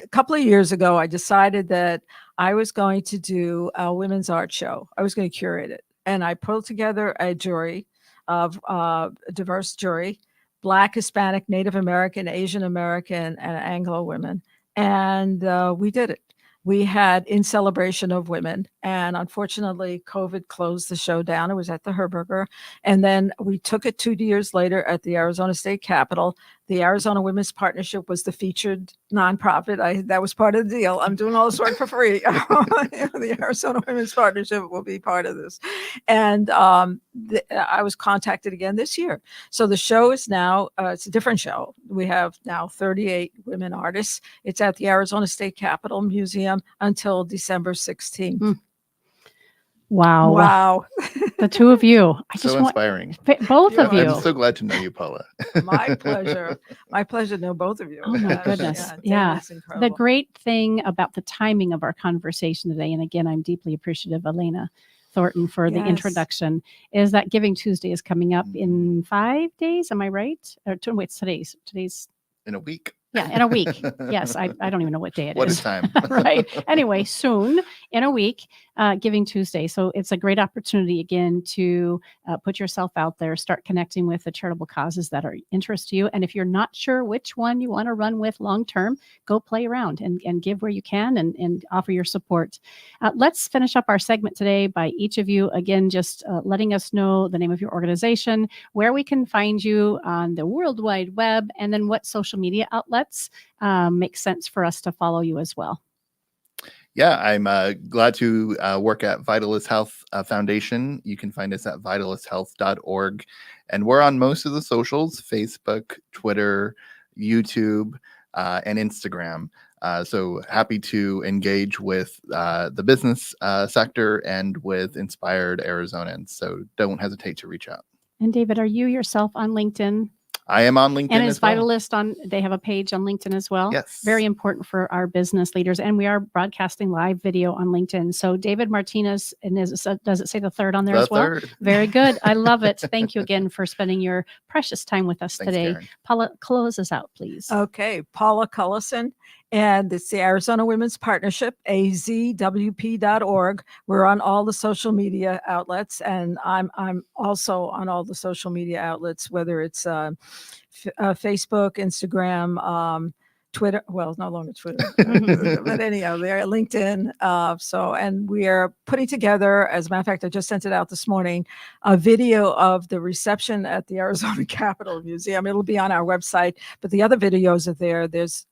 a couple of years ago, I decided that I was going to do a women's art show. I was going to curate it. And I pulled together a jury of a diverse jury, Black, Hispanic, Native American, Asian American, and Anglo women. And we did it. We had In Celebration of Women. And unfortunately, COVID closed the show down. It was at the Herberger. And then we took it 2 years later at the Arizona State Capitol. The Arizona Women's Partnership was the featured nonprofit. That was part of the deal. I'm doing all this work for free. The Arizona Women's Partnership will be part of this. And I was contacted again this year. So the show is now, it's a different show. We have now 38 women artists. It's at the Arizona State Capitol Museum until December 16th. Wow. The two of you. So inspiring. Both of you. I'm so glad to know you, Paula. My pleasure. My pleasure to know both of you. Oh my goodness. Yeah. The great thing about the timing of our conversation today, and again, I'm deeply appreciative, Elena Thornton, for the introduction, is that Giving Tuesday is coming up in 5 days. Am I right? Or wait, today's in a week. Yeah, in a week. Yes, I don't even know what day it is. What is time? Right. Anyway, soon, in a week, Giving Tuesday. So it's a great opportunity, again, to put yourself out there, start connecting with the charitable causes that are interest to you. And if you're not sure which one you want to run with long term, go play around and give where you can and offer your support. Let's finish up our segment today by each of you, again, just letting us know the name of your organization, where we can find you on the World Wide Web, and then what social media outlets make sense for us to follow you as well. Yeah, I'm glad to work at Vitalist Health Foundation. You can find us at vitalisthealth.org. And we're on most of the socials, Facebook, Twitter, YouTube, and Instagram. So happy to engage with the business sector and with inspired Arizonans. So don't hesitate to reach out. And David, are you yourself on LinkedIn? I am on LinkedIn. And is as well. Vitalist they have a page on LinkedIn as well? Yes. Very important for our business leaders. And we are broadcasting live video on LinkedIn. So David Martinez, and does it say the third on there as well? Third. Very good. I love it. Thank you again for spending your precious time with us today. Karen. Paula, close us out, please. Okay. Paula Cullison. And it's the Arizona Women's Partnership, azwp.org. We're on all the social media outlets, and I'm also on all the social media outlets, whether it's Facebook, Instagram, Twitter. Well, no longer Twitter, but anyhow, they're LinkedIn. And we are putting together, as a matter of fact, I just sent it out this morning, a video of the reception at the Arizona Capitol Museum. It'll be on our website, but the other videos are there. There's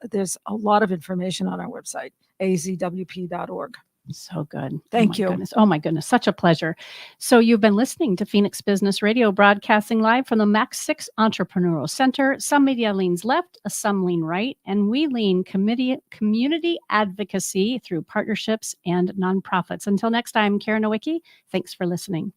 a lot of information on our website, azwp.org. So good. Thank you. Goodness. Oh my goodness. Such a pleasure. So you've been listening to Phoenix Business Radio, broadcasting live from the Max 6 Entrepreneurial Center. Some media leans left, some lean right, and we lean community advocacy through partnerships and nonprofits. Until next time, Karen Nowicki, thanks for listening.